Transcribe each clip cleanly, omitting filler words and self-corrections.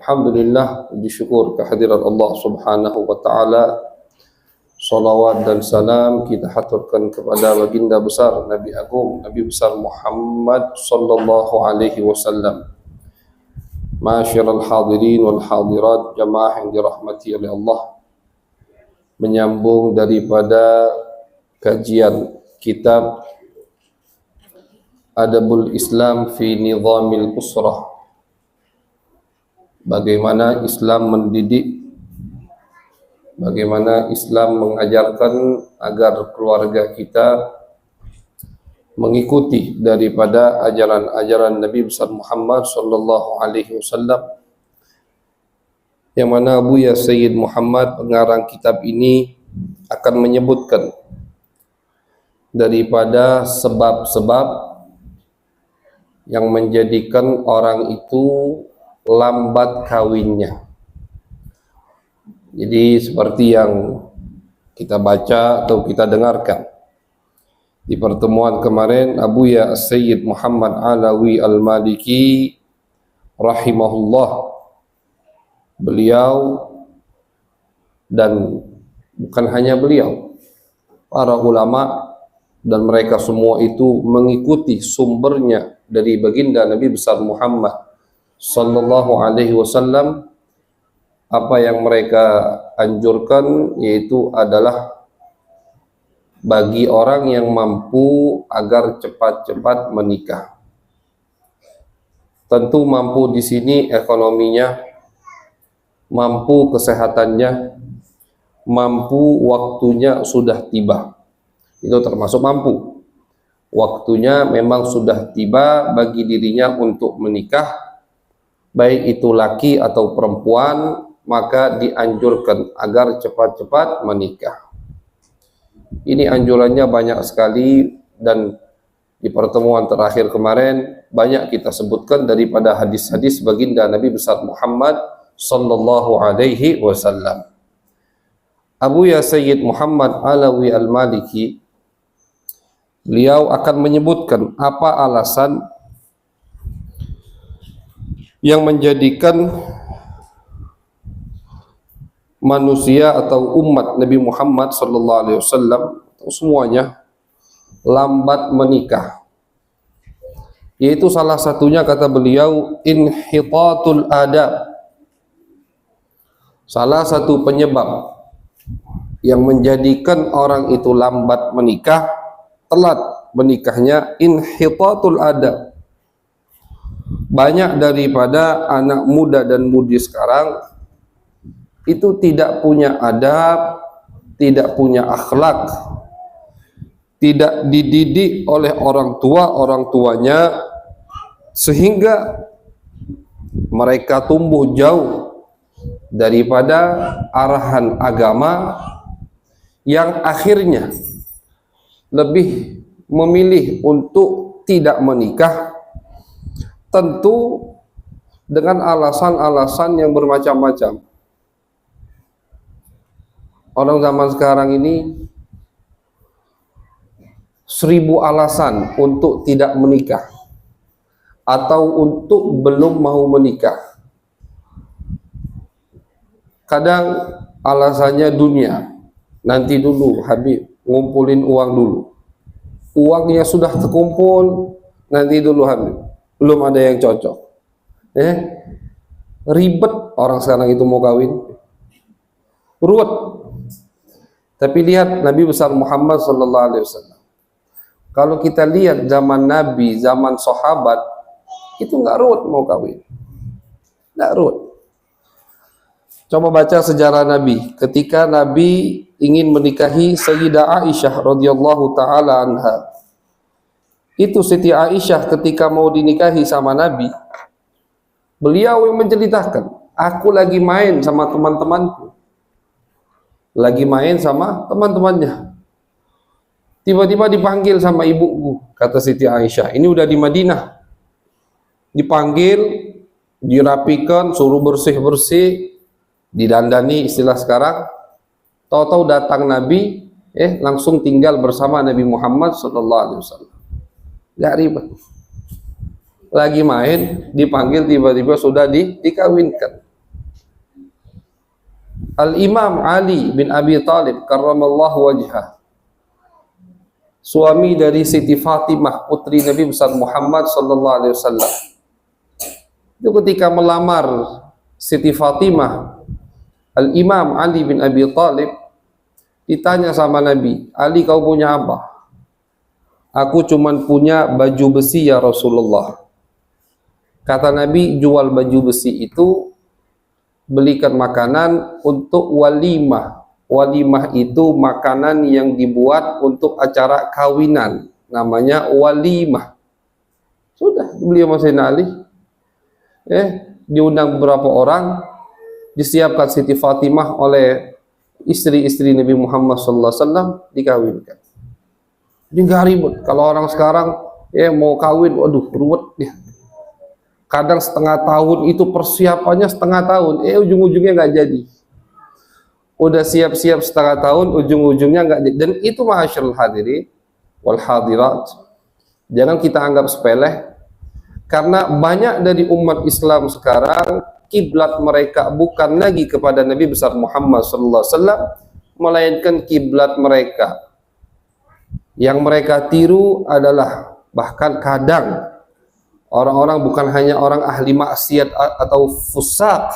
Alhamdulillah, puji syukur kehadirat Allah Subhanahu wa taala. Salawat dan salam kita haturkan kepada baginda besar Nabi Agung, Nabi besar Muhammad sallallahu alaihi wasallam. Ma'asyiral hadirin wal hadirat, jamaah yang dirahmati oleh Allah. Menyambung daripada kajian kitab Adabul Islam fi Nizamil Usrah. Bagaimana Islam mendidik, bagaimana Islam mengajarkan agar keluarga kita mengikuti daripada ajaran-ajaran Nabi besar Muhammad sallallahu alaihi wasallam, yang mana Buya Sayyid Muhammad pengarang kitab ini akan menyebutkan daripada sebab-sebab yang menjadikan orang itu lambat kawinnya. Jadi seperti yang kita baca atau kita dengarkan di pertemuan kemarin, Abuya Sayyid Muhammad Alawi Al-Maliki rahimahullah, beliau dan bukan hanya beliau, para ulama dan mereka semua itu mengikuti sumbernya dari baginda Nabi besar Muhammad sallallahu alaihi wasallam. Apa yang mereka anjurkan yaitu adalah bagi orang yang mampu agar cepat-cepat menikah. Tentu mampu di sini ekonominya, mampu kesehatannya, mampu waktunya sudah tiba. Itu termasuk mampu. Waktunya memang sudah tiba bagi dirinya untuk menikah, baik itu laki atau perempuan, maka dianjurkan agar cepat-cepat menikah. Ini anjurannya banyak sekali, dan di pertemuan terakhir kemarin banyak kita sebutkan daripada hadis-hadis baginda Nabi besar Muhammad sallallahu alaihi wasallam. Abuya Sayyid Muhammad Alawi Al-Maliki, beliau akan menyebutkan apa alasan yang menjadikan manusia atau umat Nabi Muhammad sallallahu alaihi wasallam semuanya lambat menikah. Yaitu salah satunya, kata beliau, inhitatul adab. Salah satu penyebab yang menjadikan orang itu lambat menikah, telat menikahnya, inhitatul adab. Banyak daripada anak muda dan mudi sekarang itu tidak punya adab, tidak punya akhlak, tidak dididik oleh orang tuanya, sehingga mereka tumbuh jauh daripada arahan agama, yang akhirnya lebih memilih untuk tidak menikah, tentu dengan alasan-alasan yang bermacam-macam. Orang zaman sekarang ini 1000 alasan untuk tidak menikah atau untuk belum mau menikah. Kadang alasannya dunia, nanti dulu Habib, ngumpulin uang dulu. Uangnya sudah terkumpul, nanti dulu Habib, belum ada yang cocok. Ribet orang sekarang itu mau kawin, ruwet. Tapi lihat Nabi besar Muhammad sallallahu alaihi wasallam. Kalau kita lihat zaman Nabi, zaman sahabat, itu nggak ruwet mau kawin, nggak ruwet. Coba baca sejarah Nabi. Ketika Nabi ingin menikahi Sayyidah Aisyah radhiyallahu taala anha, itu Siti Aisyah ketika mau dinikahi sama Nabi, beliau yang menceritakan, aku lagi main sama teman-temanku, lagi main sama teman-temannya. Tiba-tiba dipanggil sama ibuku, kata Siti Aisyah. Ini udah di Madinah. Dipanggil, dirapikan, suruh bersih-bersih, didandani istilah sekarang. Tahu-tahu datang Nabi, langsung tinggal bersama Nabi Muhammad sallallahu alaihi wasallam. Gak ribet. Lagi main, dipanggil, tiba-tiba sudah dikawinkan. Al-Imam Ali bin Abi Thalib karramallahu wajhah, suami dari Siti Fatimah putri Nabi besar Muhammad sallallahu alaihi wasallam, itu ketika melamar Siti Fatimah, Al-Imam Ali bin Abi Thalib ditanya sama Nabi, Ali kau punya apa? Aku cuman punya baju besi ya Rasulullah. Kata Nabi, jual baju besi itu, belikan makanan untuk walimah. Walimah itu makanan yang dibuat untuk acara kawinan, namanya walimah. Sudah, beliau masih Ali. Diundang beberapa orang, disiapkan Siti Fatimah oleh istri-istri Nabi Muhammad SAW, dikawinkan. Jadi nggak ribet. Kalau orang sekarang mau kawin, waduh ruwet ya. Kadang setengah tahun itu persiapannya setengah tahun, ujung-ujungnya nggak jadi. Udah siap-siap setengah tahun, ujung-ujungnya nggak jadi. Dan itu ma'asyiral hadirin wal hadirat, jangan kita anggap sepele, karena banyak dari umat Islam sekarang kiblat mereka bukan lagi kepada Nabi besar Muhammad SAW, melainkan kiblat mereka yang mereka tiru adalah bahkan kadang orang-orang bukan hanya orang ahli maksiat atau fusaq,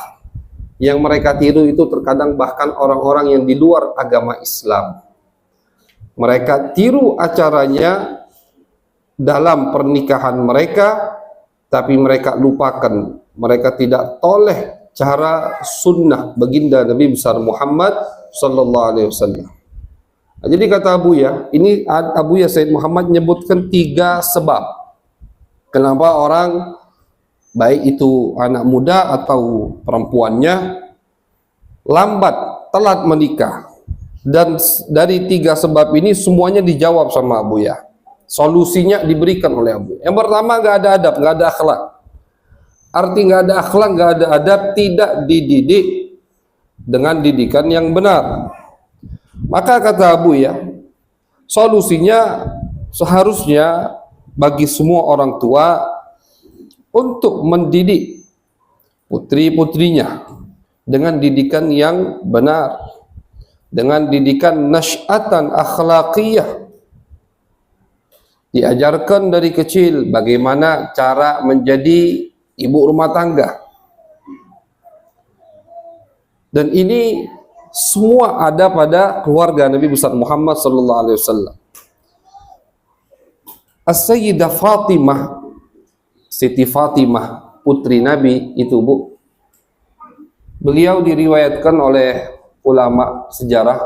yang mereka tiru itu terkadang bahkan orang-orang yang di luar agama Islam. Mereka tiru acaranya dalam pernikahan mereka, tapi mereka lupakan, mereka tidak toleh cara sunnah baginda Nabi besar Muhammad sallallahu alaihi wasallam. Jadi kata Abuya, ini Abuya Said Muhammad menyebutkan 3 sebab kenapa orang, baik itu anak muda atau perempuannya, lambat, telat menikah. Dan dari 3 sebab ini semuanya dijawab sama Abuya. Solusinya diberikan oleh Abuya. Yang pertama, nggak ada adab, nggak ada akhlak. Arti nggak ada akhlak, nggak ada adab, tidak dididik dengan didikan yang benar. Maka kata Abuya, solusinya seharusnya bagi semua orang tua untuk mendidik putri-putrinya dengan didikan yang benar, dengan didikan nasy'atan akhlaqiyah. Diajarkan dari kecil bagaimana cara menjadi ibu rumah tangga. Dan ini semua ada pada keluarga Nabi besar Muhammad sallallahu alaihi wasallam. As-Sayyidah Fatimah, Siti Fatimah putri Nabi itu, Bu, beliau diriwayatkan oleh ulama sejarah,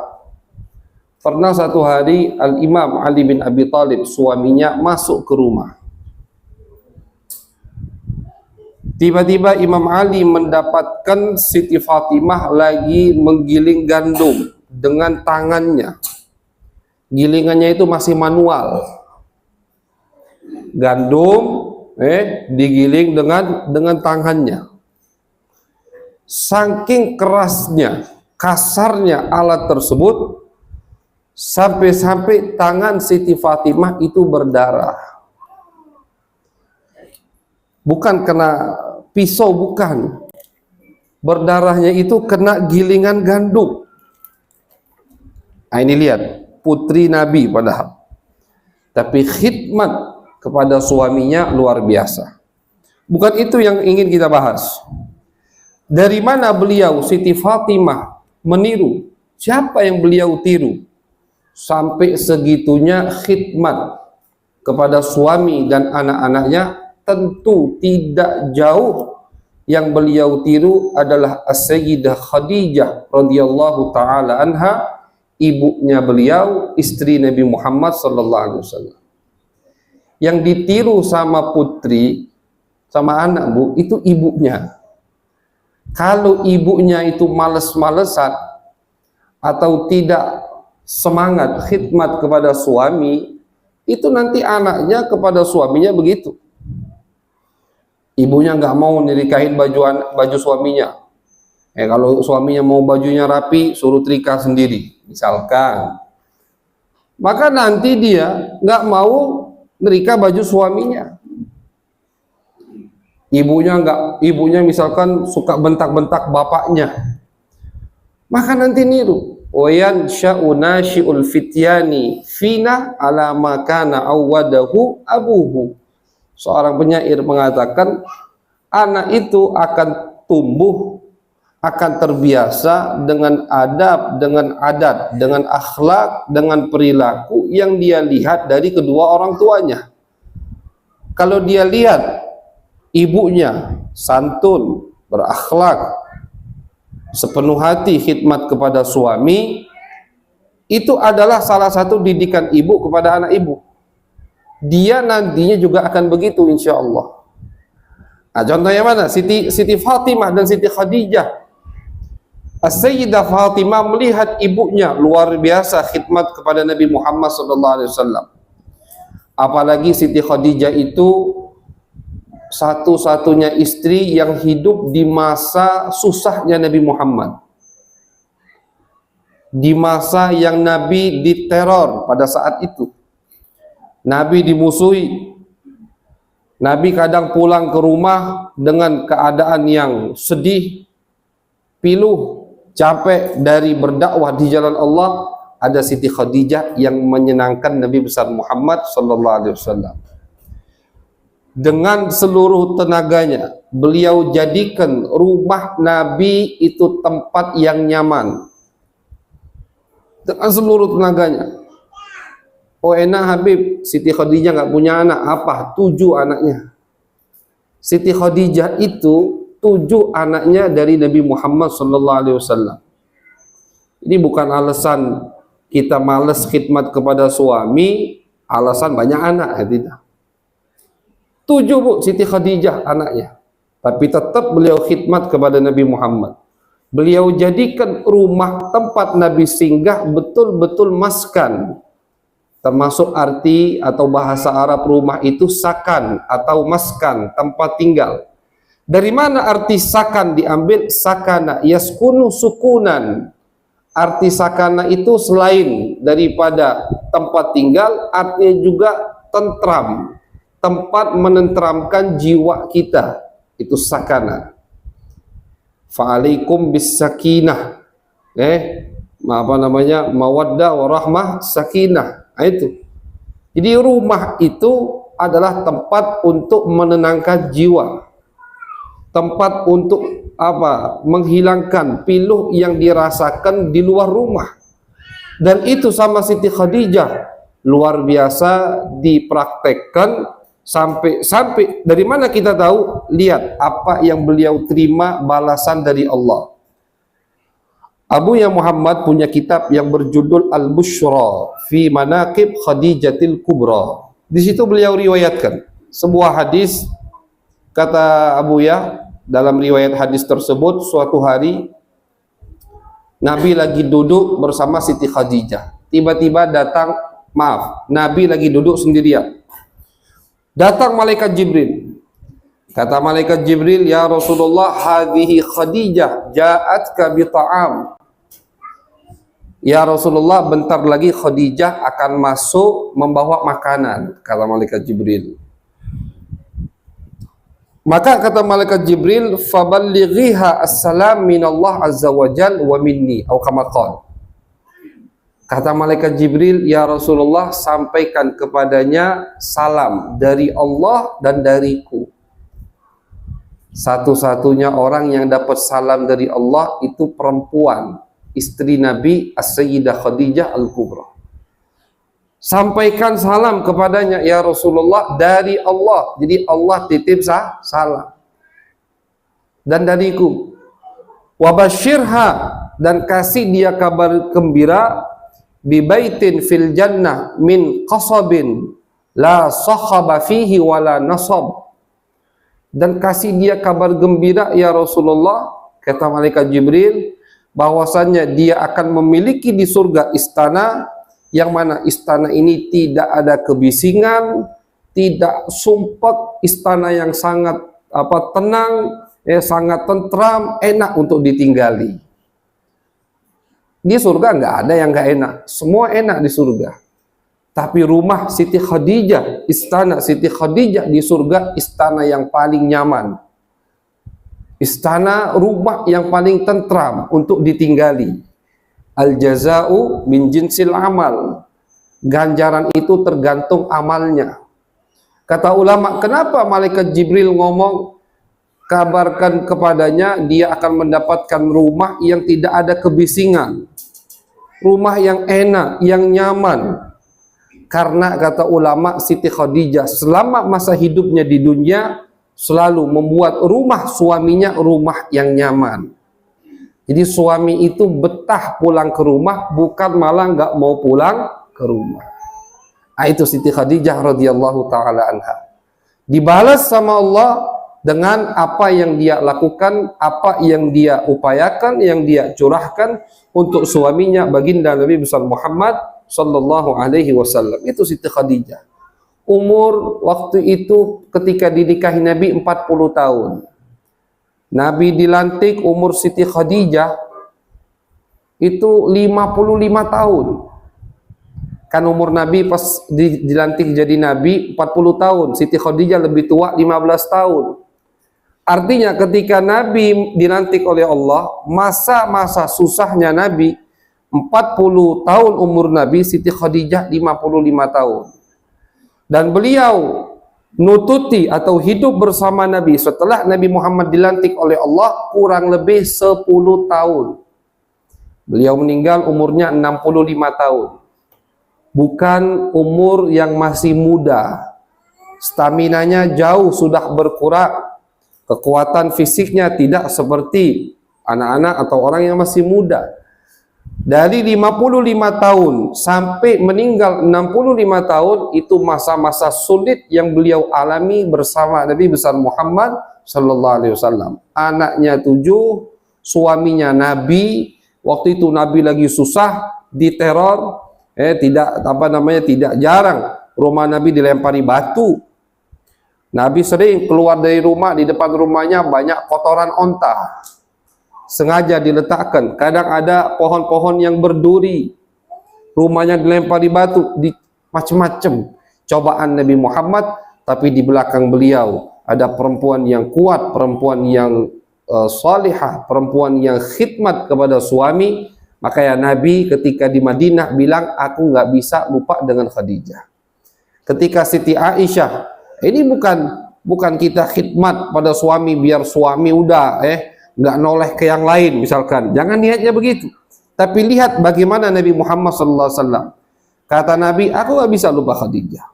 pernah satu hari Al-Imam Ali bin Abi Thalib suaminya masuk ke rumah. Tiba-tiba Imam Ali mendapatkan Siti Fatimah lagi menggiling gandum dengan tangannya. Gilingannya itu masih manual. Gandum digiling dengan tangannya. Saking kerasnya, kasarnya alat tersebut, sampai-sampai tangan Siti Fatimah itu berdarah. Bukan kena pisau, bukan. Berdarahnya itu kena gilingan gandum. Nah, ini lihat, putri Nabi padahal. Tapi khidmat kepada suaminya luar biasa. Bukan itu yang ingin kita bahas. Dari mana beliau, Siti Fatimah, meniru? Siapa yang beliau tiru? Sampai segitunya khidmat kepada suami dan anak-anaknya. Tentu tidak jauh yang beliau tiru adalah As-Sayyidah Khadijah radhiyallahu taala anha, ibunya beliau, istri Nabi Muhammad sallallahu alaihi wasallam. Yang ditiru sama putri, sama anak, Bu, itu ibunya. Kalau ibunya itu males-malesan atau tidak semangat khidmat kepada suami, itu nanti anaknya kepada suaminya begitu. Ibunya nggak mau nirikahin baju suaminya. Kalau suaminya mau bajunya rapi, suruh trika sendiri, misalkan. Maka nanti dia nggak mau nerika baju suaminya. Ibunya misalkan suka bentak-bentak bapaknya. maka nanti niru. Wayan sya'una syi'ul fityani fina ala makana awwadahu abuhu. Seorang penyair mengatakan, anak itu akan tumbuh, akan terbiasa dengan adab, dengan adat, dengan akhlak, dengan perilaku yang dia lihat dari kedua orang tuanya. Kalau dia lihat ibunya santun, berakhlak, sepenuh hati khidmat kepada suami, itu adalah salah satu didikan ibu kepada anak ibu. Dia nantinya juga akan begitu insya Allah. Nah, contohnya mana? Siti Fatimah dan Siti Khadijah. As-Sayyidah Fatimah melihat ibunya luar biasa khidmat kepada Nabi Muhammad SAW. Apalagi Siti Khadijah itu satu-satunya istri yang hidup di masa susahnya Nabi Muhammad, di masa yang Nabi diteror pada saat itu. Nabi dimusuhi. Nabi kadang pulang ke rumah dengan keadaan yang sedih, piluh, capek dari berdakwah di jalan Allah. Ada Siti Khadijah yang menyenangkan Nabi besar Muhammad SAW. Dengan seluruh tenaganya, beliau jadikan rumah Nabi itu tempat yang nyaman. Dengan seluruh tenaganya. Oh enak Habib, Siti Khadijah nggak punya anak, apa? 7 anaknya. Siti Khadijah itu 7 anaknya dari Nabi Muhammad SAW. Ini bukan alasan kita malas khidmat kepada suami, alasan banyak anak, ya tidak. 7 bu, Siti Khadijah anaknya. Tapi tetap beliau khidmat kepada Nabi Muhammad. Beliau jadikan rumah tempat Nabi singgah betul-betul maskan. Termasuk arti atau bahasa Arab rumah itu sakan atau maskan, tempat tinggal. Dari mana arti sakan diambil? Sakana yaskunu sukunan. Arti sakana itu selain daripada tempat tinggal, artinya juga tentram, tempat menenteramkan jiwa kita. Itu sakana. Fa'alaikum bis sakinah. Mawaddah warahmah sakinah. Nah, itu. Jadi rumah itu adalah tempat untuk menenangkan jiwa. Tempat untuk apa? Menghilangkan piluh yang dirasakan di luar rumah. Dan itu sama Siti Khadijah luar biasa dipraktekkan sampai dari mana kita tahu? Lihat apa yang beliau terima balasan dari Allah. Abu Ya Muhammad punya kitab yang berjudul Al-Bushra fi Manaqib Khadijatil Kubra. Di situ beliau riwayatkan sebuah hadis, kata Abu Ya, dalam riwayat hadis tersebut, suatu hari Nabi lagi duduk bersama Siti Khadijah. Tiba-tiba datang, Nabi lagi duduk sendirian. Datang malaikat Jibril. Kata malaikat Jibril, ya Rasulullah, hadhihi Khadijah ja'atka bi ta'am. Ya Rasulullah, bentar lagi Khadijah akan masuk membawa makanan, kata malaikat Jibril. Maka kata malaikat Jibril, faballighiha assalam minallah azza wa jal wa minni, atau kama qala. Kata malaikat Jibril, ya Rasulullah, sampaikan kepadanya salam dari Allah dan dariku. Satu-satunya orang yang dapat salam dari Allah itu perempuan, istri Nabi As-Sayyidah Khadijah Al-Kubra. Sampaikan salam kepadanya ya Rasulullah dari Allah. Jadi Allah titip salam. Dan dariku. Wabashirha, dan kasih dia kabar gembira, bibaitin fil jannah min qasabin la sakhaba fihi wala nasab. Dan kasih dia kabar gembira ya Rasulullah, kata malaikat Jibril, bahwasannya dia akan memiliki di surga istana, yang mana istana ini tidak ada kebisingan, tidak sumpek, istana yang sangat tenang, sangat tentram, enak untuk ditinggali. Di surga nggak ada yang nggak enak, semua enak di surga. Tapi rumah Siti Khadijah, istana Siti Khadijah di surga, istana yang paling nyaman. istana, rumah yang paling tentram untuk ditinggali. Al jaza'u min jinsil amal. Ganjaran itu tergantung amalnya. Kata ulama, kenapa malaikat Jibril ngomong, kabarkan kepadanya dia akan mendapatkan rumah yang tidak ada kebisingan, rumah yang enak, yang nyaman. Karena kata ulama, Siti Khadijah selama masa hidupnya di dunia selalu membuat rumah suaminya rumah yang nyaman. Jadi suami itu betah pulang ke rumah, bukan malah nggak mau pulang ke rumah. Nah, itu Siti Khadijah radhiyallahu taala anha. Dibalas sama Allah dengan apa yang dia lakukan, apa yang dia upayakan, yang dia curahkan untuk suaminya baginda Nabi besar Muhammad sallallahu alaihi wasallam. Itu Siti Khadijah. Umur waktu itu ketika dinikahi Nabi 40 tahun. Nabi dilantik, umur Siti Khadijah itu 55 tahun. Kan umur Nabi pas dilantik jadi Nabi 40 tahun. Siti Khadijah lebih tua 15 tahun. Artinya ketika Nabi dilantik oleh Allah, masa-masa susahnya Nabi 40 tahun umur Nabi, Siti Khadijah 55 tahun. Dan beliau nututi atau hidup bersama Nabi setelah Nabi Muhammad dilantik oleh Allah kurang lebih 10 tahun. Beliau meninggal umurnya 65 tahun. Bukan umur yang masih muda. Staminanya jauh sudah berkurang. Kekuatan fisiknya tidak seperti anak-anak atau orang yang masih muda. Dari 55 tahun sampai meninggal 65 tahun itu masa-masa sulit yang beliau alami bersama Nabi besar Muhammad sallallahu alaihi wasallam. Anaknya 7, suaminya Nabi, waktu itu Nabi lagi susah, diteror, tidak jarang rumah Nabi dilempari batu. Nabi sering keluar dari rumah, di depan rumahnya banyak kotoran onta. Sengaja diletakkan. Kadang ada pohon-pohon yang berduri, rumahnya dilempari batu, macam-macam cobaan Nabi Muhammad. Tapi di belakang beliau ada perempuan yang kuat, perempuan yang salihah, perempuan yang khidmat kepada suami. Makanya Nabi ketika di Madinah bilang, aku nggak bisa lupa dengan Khadijah. Ketika Siti Aisyah, ini bukan kita khidmat pada suami biar suami udah nggak noleh ke yang lain misalkan. Jangan niatnya begitu. Tapi lihat bagaimana Nabi Muhammad SAW. Kata Nabi, aku nggak bisa lupa Khadijah.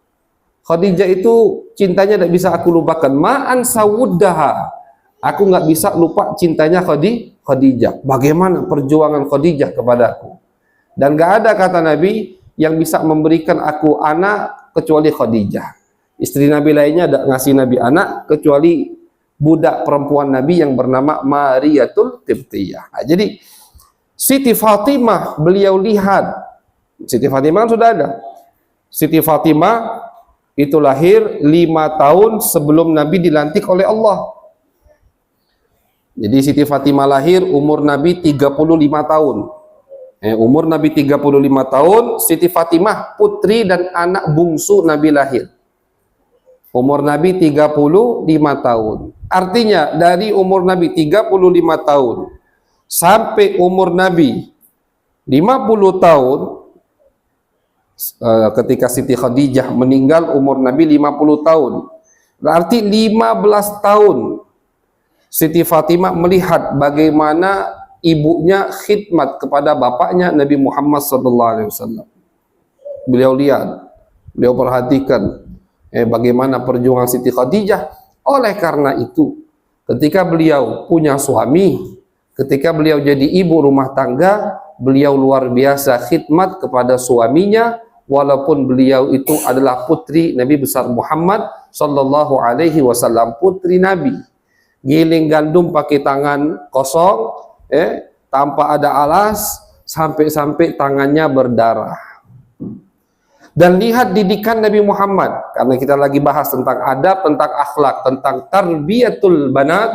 Khadijah itu cintanya tidak bisa aku lupakan. Ma'an sawuddaha. Aku nggak bisa lupa cintanya Khadijah. Bagaimana perjuangan Khadijah kepadaku. Dan nggak ada kata Nabi yang bisa memberikan aku anak kecuali Khadijah. Istri Nabi lainnya ada ngasih Nabi anak kecuali budak perempuan Nabi yang bernama Mariyatul Qibtiyah. Nah, jadi Siti Fatimah beliau lihat. Siti Fatimah kan sudah ada. Siti Fatimah itu lahir 5 tahun sebelum Nabi dilantik oleh Allah. Jadi Siti Fatimah lahir umur Nabi 35 tahun. Umur Nabi 35 tahun, Siti Fatimah putri dan anak bungsu Nabi lahir. Umur Nabi 35 tahun. Artinya dari umur Nabi 35 tahun sampai umur Nabi 50 tahun, ketika Siti Khadijah meninggal umur Nabi 50 tahun. Berarti 15 tahun Siti Fatimah melihat bagaimana ibunya khidmat kepada bapaknya Nabi Muhammad SAW. Beliau lihat, beliau perhatikan bagaimana perjuangan Siti Khadijah. Oleh karena itu, ketika beliau punya suami, ketika beliau jadi ibu rumah tangga, beliau luar biasa khidmat kepada suaminya, walaupun beliau itu adalah putri Nabi besar Muhammad sallallahu alaihi wasallam, putri Nabi. Giling gandum pakai tangan kosong, tanpa ada alas, sampai-sampai tangannya berdarah. Dan lihat didikan Nabi Muhammad, karena kita lagi bahas tentang adab, tentang akhlak, tentang tarbiyatul banat,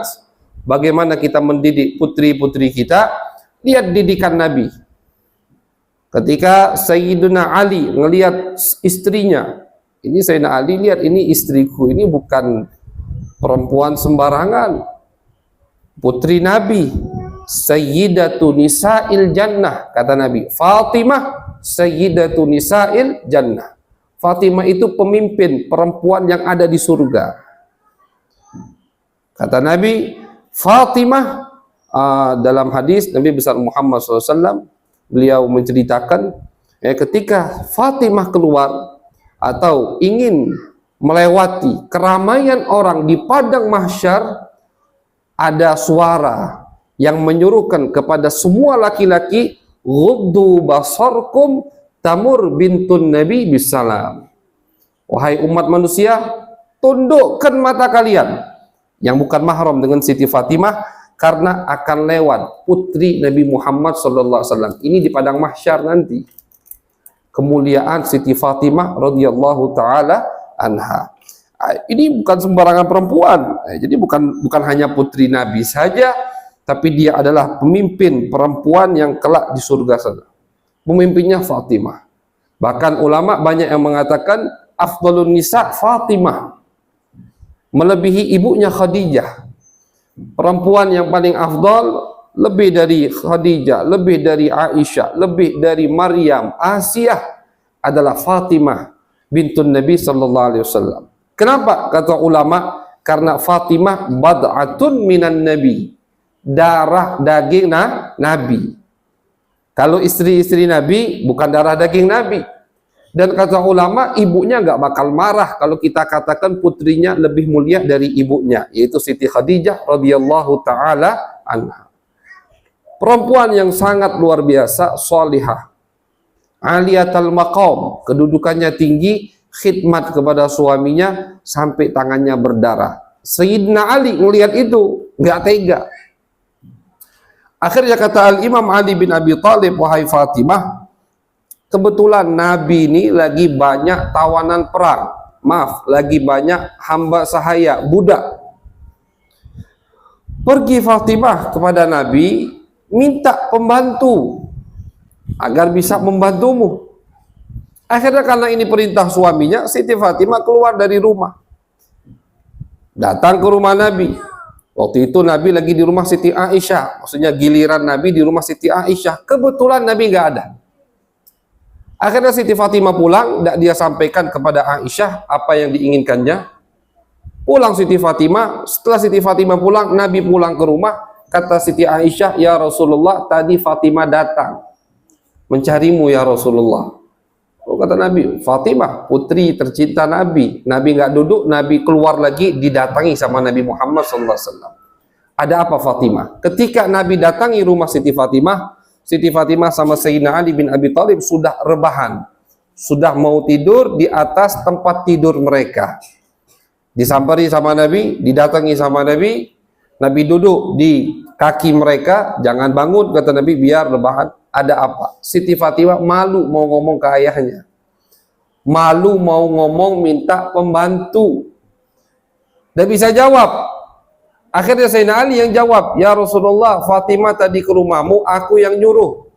bagaimana kita mendidik putri-putri kita. Lihat didikan Nabi. Ketika Sayyidina Ali ngelihat istrinya, ini Sayyidina Ali lihat, ini istriku, ini bukan perempuan sembarangan. putri Nabi, Sayyidatu Nisa'il Jannah, kata Nabi. Fatimah Sayyidatu Nisa'il Jannah. Fatimah itu pemimpin perempuan yang ada di surga. Kata Nabi, Fatimah, dalam hadis Nabi besar Muhammad SAW, beliau menceritakan, ketika Fatimah keluar atau ingin melewati keramaian orang di padang mahsyar, ada suara yang menyuruhkan kepada semua laki-laki, ghuddu basarkum tamur bintun nabi bisalam. Wahai umat manusia, tundukkan mata kalian yang bukan mahram dengan Siti Fatimah, karena akan lewat putri Nabi Muhammad SAW. Ini di padang mahsyar nanti. Kemuliaan Siti Fatimah radhiyallahu taala anha. Ini bukan sembarangan perempuan. Jadi bukan hanya putri Nabi saja, tapi dia adalah pemimpin perempuan yang kelak di surga sana. Pemimpinnya Fatimah. Bahkan ulama banyak yang mengatakan afdhalun nisa Fatimah, melebihi ibunya Khadijah. Perempuan yang paling afdal lebih dari Khadijah, lebih dari Aisyah, lebih dari Maryam, Asiyah adalah Fatimah bintun Nabi sallallahu alaihi wasallam. Kenapa? Kata ulama, karena Fatimah bad'atun minan Nabi, darah daging Nabi. Kalau istri-istri Nabi bukan darah daging Nabi. Dan kata ulama, ibunya nggak bakal marah kalau kita katakan putrinya lebih mulia dari ibunya, yaitu Siti Khadijah radhiyallahu taala anha. Perempuan yang sangat luar biasa, salihah, aliyatul maqam, kedudukannya tinggi, khidmat kepada suaminya sampai tangannya berdarah. Sayyidina Ali ngelihat itu nggak tega. Akhirnya kata Al-Imam Ali bin Abi Thalib, wahai Fatimah, kebetulan Nabi ini lagi banyak tawanan perang, lagi banyak hamba sahaya, budak. Pergi Fatimah kepada Nabi, minta pembantu agar bisa membantumu. Akhirnya karena ini perintah suaminya, Siti Fatimah keluar dari rumah, datang ke rumah Nabi. Waktu itu Nabi lagi di rumah Siti Aisyah, maksudnya giliran Nabi di rumah Siti Aisyah. Kebetulan Nabi nggak ada. Akhirnya Siti Fatimah pulang, tidak dia sampaikan kepada Aisyah apa yang diinginkannya. Pulang Siti Fatimah, setelah Siti Fatimah pulang, Nabi pulang ke rumah, kata Siti Aisyah, ya Rasulullah, tadi Fatimah datang mencarimu ya Rasulullah. Kata Nabi, Fatimah putri tercinta Nabi. Nabi nggak duduk, Nabi keluar lagi, didatangi sama Nabi Muhammad SAW. Ada apa Fatimah? Ketika Nabi datangi rumah Siti Fatimah, Siti Fatimah sama Sayyidina Ali bin Abi Thalib sudah rebahan, sudah mau tidur di atas tempat tidur mereka. Disampari sama Nabi, didatangi sama Nabi, Nabi duduk di kaki mereka, jangan bangun, kata Nabi, biar rebahan. Ada apa? Siti Fatimah malu mau ngomong ke ayahnya, malu mau ngomong minta pembantu, tidak bisa jawab. Akhirnya Sayyidina Ali yang jawab, ya Rasulullah, Fatimah tadi ke rumahmu, aku yang nyuruh.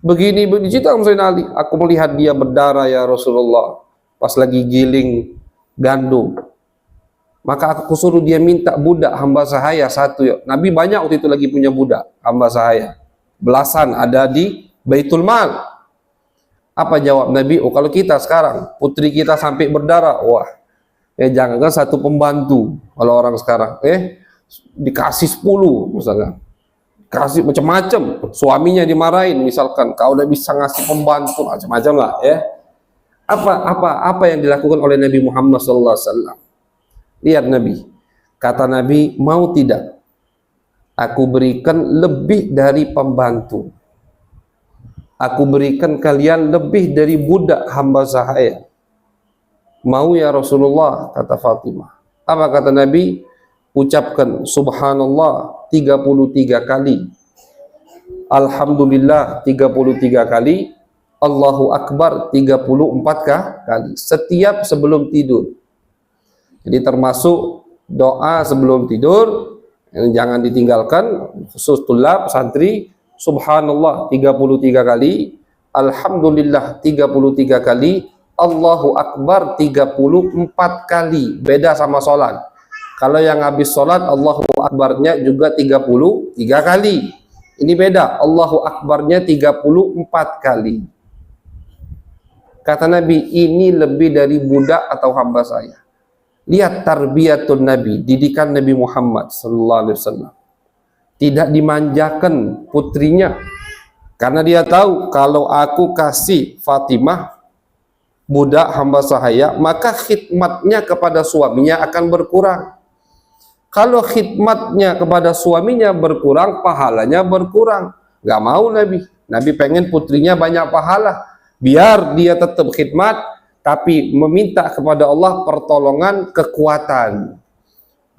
Begini cerita Sayyidina Ali, aku melihat dia berdarah ya Rasulullah pas lagi giling gandum, maka aku suruh dia minta budak hamba sahaya satu ya. Nabi banyak waktu itu lagi punya budak hamba sahaya, belasan ada di Baitul Mal. Apa jawab Nabi? Oh, kalau kita sekarang putri kita sampai berdarah, wah, jangankan satu pembantu, kalau orang sekarang dikasih 10 misalkan, kasih macam-macam, suaminya dimarahin misalkan, kau udah bisa ngasih pembantu, macam-macam lah ya. Apa yang dilakukan oleh Nabi Muhammad SAW? Lihat Nabi, kata Nabi, mau tidak aku berikan lebih dari pembantu, aku berikan kalian lebih dari budak hamba sahaya. Mau ya Rasulullah, kata Fatimah. Apa kata Nabi? Ucapkan subhanallah 33 kali, alhamdulillah 33 kali, Allahu Akbar 34 kali setiap sebelum tidur. Jadi termasuk doa sebelum tidur yang jangan ditinggalkan, khusus tulab santri, subhanallah 33 kali, alhamdulillah 33 kali, Allahu Akbar 34 kali. Beda sama sholat. Kalau yang habis sholat Allahu Akbarnya juga 33 kali. Ini beda, Allahu Akbarnya 34 kali. Kata Nabi, ini lebih dari budak atau hamba saya. Lihat tarbiyatun Nabi, didikan Nabi Muhammad sallallahu alaihi wasallam. Tidak dimanjakan putrinya, karena dia tahu kalau aku kasih Fatimah budak hamba saya, maka khidmatnya kepada suaminya akan berkurang. Kalau khidmatnya kepada suaminya berkurang, pahalanya berkurang. Gak mau Nabi. Nabi pengen putrinya banyak pahala, biar dia tetap khidmat, tapi meminta kepada Allah pertolongan, kekuatan.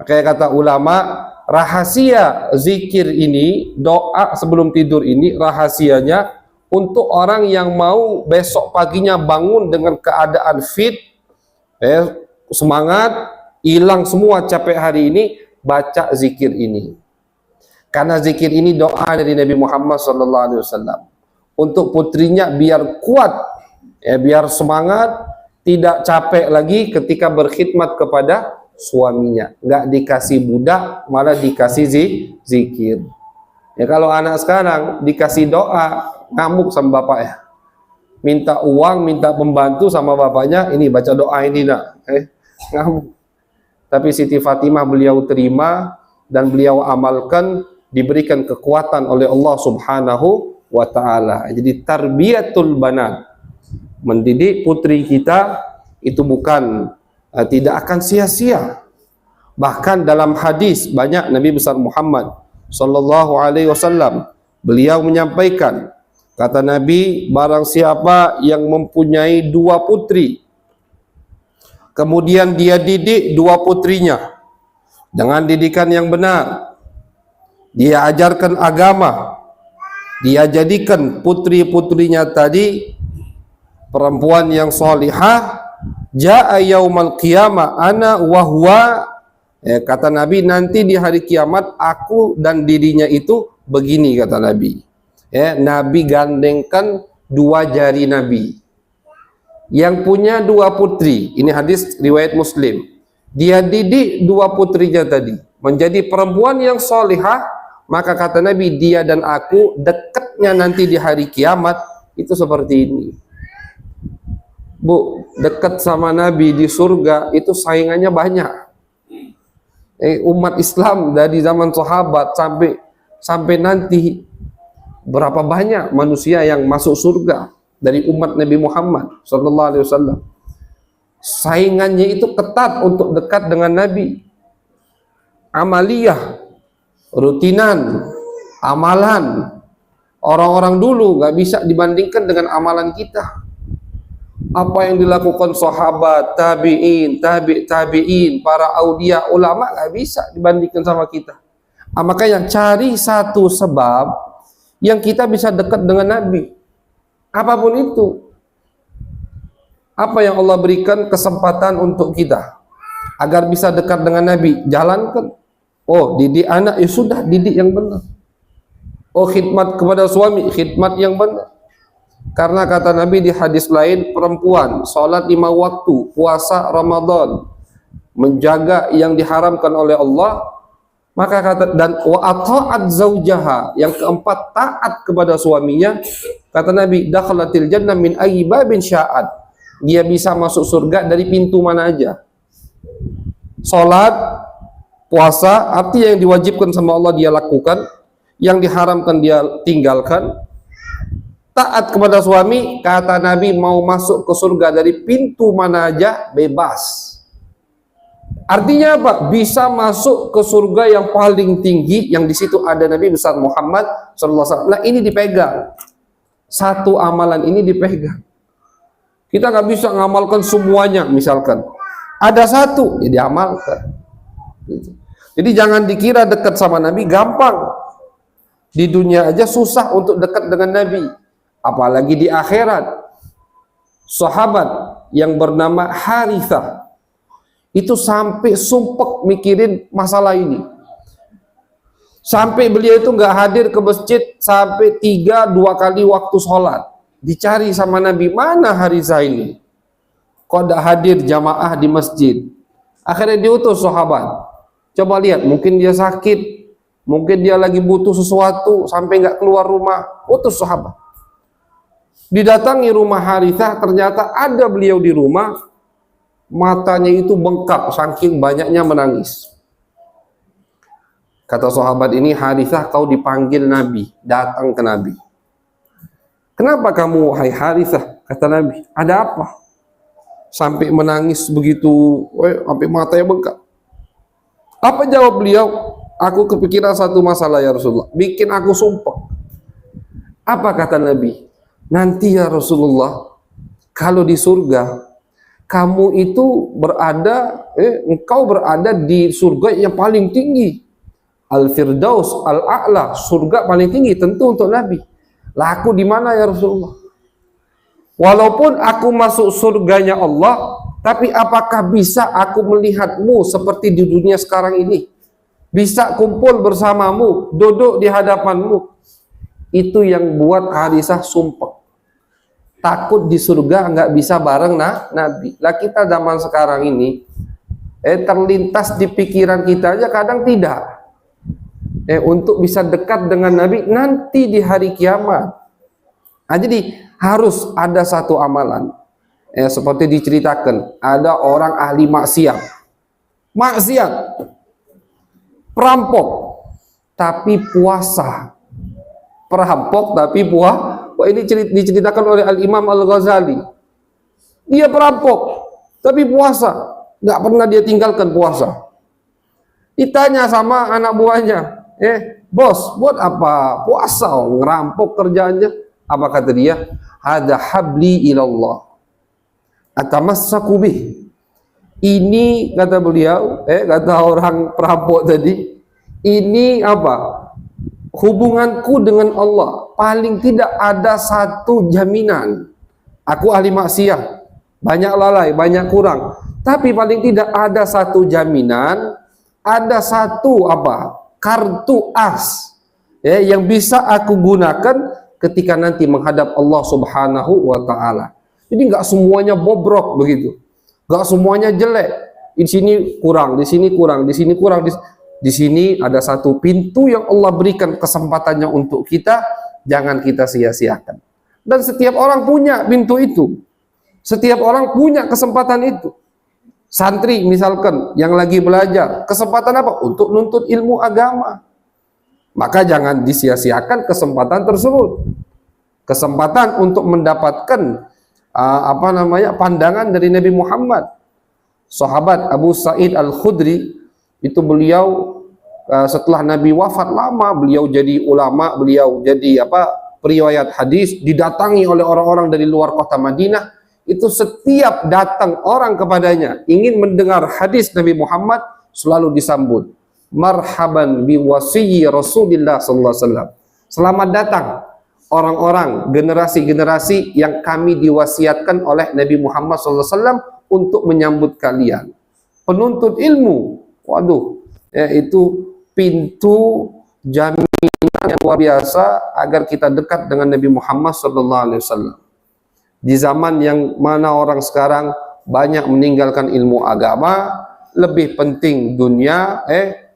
Kayak kata ulama, rahasia zikir ini, doa sebelum tidur ini, rahasianya untuk orang yang mau besok paginya bangun dengan keadaan fit, semangat, hilang semua capek hari ini, baca zikir ini. Karena zikir ini doa dari Nabi Muhammad SAW untuk putrinya biar kuat, biar semangat, tidak capek lagi ketika berkhidmat kepada suaminya. Nggak dikasih budak, malah dikasih zikir. Ya kalau anak sekarang dikasih doa, ngamuk sama bapaknya. Minta uang, minta pembantu sama bapaknya, ini baca doa ini nak. Ngamuk. Tapi Siti Fatimah beliau terima dan beliau amalkan, diberikan kekuatan oleh Allah Subhanahu wa ta'ala. Jadi tarbiyatul banat, mendidik putri kita itu bukan tidak akan sia-sia. Bahkan dalam hadis banyak Nabi besar Muhammad sallallahu alaihi wasallam beliau menyampaikan, kata Nabi, barang siapa yang mempunyai 2 putri, kemudian dia didik 2 putrinya dengan didikan yang benar, dia ajarkan agama, dia jadikan putri-putrinya tadi perempuan yang solihah, ja'a yaumal qiyamah ana wa huwa, kata Nabi, nanti di hari kiamat aku dan dirinya itu begini, kata Nabi. Nabi gandengkan 2 jari Nabi. Yang punya 2 putri, ini hadis riwayat Muslim, dia didik 2 putrinya tadi menjadi perempuan yang solihah, maka kata Nabi, dia dan aku dekatnya nanti di hari kiamat itu seperti ini. Bu, dekat sama Nabi di surga itu saingannya banyak. Umat Islam dari zaman sahabat sampai nanti, berapa banyak manusia yang masuk surga dari umat Nabi Muhammad sallallahu alaihi wasallam. Saingannya itu ketat untuk dekat dengan Nabi. Amaliyah, rutinan, amalan. Orang-orang dulu nggak bisa dibandingkan dengan amalan kita. Apa yang dilakukan sahabat, tabi'in, tabi'in, para aulia, ulama nggak bisa dibandingkan sama kita. Makanya cari satu sebab yang kita bisa dekat dengan Nabi. Apapun itu, apa yang Allah berikan kesempatan untuk kita agar bisa dekat dengan Nabi, jalankan. Oh, didik anak, ya sudah, didik yang benar. Oh, khidmat kepada suami, khidmat yang benar. Karena kata Nabi di hadis lain, perempuan sholat 5 waktu, puasa Ramadan, menjaga yang diharamkan oleh Allah, maka kata, dan wa ata'at zaujaha, yang keempat taat kepada suaminya, kata Nabi, dakhalatil jannah min ayyi babin sya'at, dia bisa masuk surga dari pintu mana aja. Salat, puasa, artinya yang diwajibkan sama Allah dia lakukan, yang diharamkan dia tinggalkan. Taat kepada suami, kata Nabi, mau masuk ke surga dari pintu mana aja bebas. Artinya apa? Bisa masuk ke surga yang paling tinggi, yang di situ ada Nabi besar Muhammad SAW. Nah, ini dipegang. Satu amalan ini dipegang. Kita nggak bisa ngamalkan semuanya, misalkan. Ada satu, ya diamalkan. Jadi jangan dikira dekat sama Nabi gampang. Di dunia aja susah untuk dekat dengan Nabi, apalagi di akhirat. Sahabat yang bernama Harithah itu sampai sumpek mikirin masalah ini, sampai beliau itu nggak hadir ke masjid sampai 2 kali waktu sholat. Dicari sama Nabi, mana Harithah ini, kok tidak hadir jamaah di masjid. Akhirnya diutus sahabat, Coba lihat, mungkin dia sakit, mungkin dia lagi butuh sesuatu sampai nggak keluar rumah, utus sahabat. Didatangi rumah Harithah, ternyata ada beliau di rumah, matanya itu bengkak saking banyaknya menangis. Kata sahabat ini, Harithah, kau dipanggil Nabi, datang ke Nabi. Kenapa kamu, wahai Harithah? Kata Nabi, ada apa? Sampai menangis begitu, sampai matanya bengkak. Apa jawab beliau? Aku kepikiran satu masalah ya Rasulullah, bikin aku sumpah. Apa kata Nabi? Nanti ya Rasulullah, kalau di surga, kamu itu berada, engkau berada di surga yang paling tinggi. Al-Firdaus, Al-A'la, surga paling tinggi tentu untuk Nabi. Lah aku di mana ya Rasulullah? Walaupun aku masuk surganya Allah, tapi apakah bisa aku melihatmu seperti di dunia sekarang ini? Bisa kumpul bersamamu, duduk di hadapanmu. Itu yang buat Harithah sumpah. Takut di surga nggak bisa bareng Nabi. Lah kita zaman sekarang ini, terlintas di pikiran kita aja kadang tidak. Untuk bisa dekat dengan Nabi nanti di hari kiamat. Nah, jadi harus ada satu amalan. Seperti diceritakan, ada orang ahli maksiat, perampok, tapi puasa. Perampok tapi ini diceritakan oleh Al-Imam Al-Ghazali. Dia perampok tapi puasa, nggak pernah dia tinggalkan puasa. Ditanya sama anak buahnya, bos, buat apa puasa? Ngerampok kerjaannya. Apa kata dia? Hada habli ilallah, atamassaku bih. Ini kata beliau, kata orang perampok tadi, ini apa? Hubunganku dengan Allah. Paling tidak ada satu jaminan. Aku ahli maksiat, banyak lalai, banyak kurang. Tapi paling tidak ada satu jaminan, ada satu apa? Kartu as, yang bisa aku gunakan ketika nanti menghadap Allah Subhanahu wa Ta'ala. Jadi nggak semuanya bobrok begitu, nggak semuanya jelek. Di sini kurang, di sini kurang, di sini kurang. Di sini ada satu pintu yang Allah berikan kesempatannya untuk kita, jangan kita sia-siakan. Dan setiap orang punya pintu itu, setiap orang punya kesempatan itu. Santri misalkan yang lagi belajar, kesempatan apa? Untuk nuntut ilmu agama. Maka jangan disia-siakan kesempatan tersebut. Kesempatan untuk mendapatkan pandangan dari Nabi Muhammad. Sahabat Abu Sa'id Al-Khudri itu beliau setelah Nabi wafat lama, beliau jadi ulama, beliau jadi periwayat hadis, didatangi oleh orang-orang dari luar kota Madinah. Itu setiap datang orang kepadanya ingin mendengar hadis Nabi Muhammad, selalu disambut, marhaban bi wasiyyi Rasulillah sallallahu alaihi wasallam. Selamat datang orang-orang, generasi-generasi yang kami diwasiatkan oleh Nabi Muhammad sallallahu alaihi wasallam untuk menyambut kalian. Penuntut ilmu, waduh, itu pintu jaminan yang luar biasa agar kita dekat dengan Nabi Muhammad sallallahu alaihi wasallam. Di zaman yang mana orang sekarang banyak meninggalkan ilmu agama, lebih penting dunia,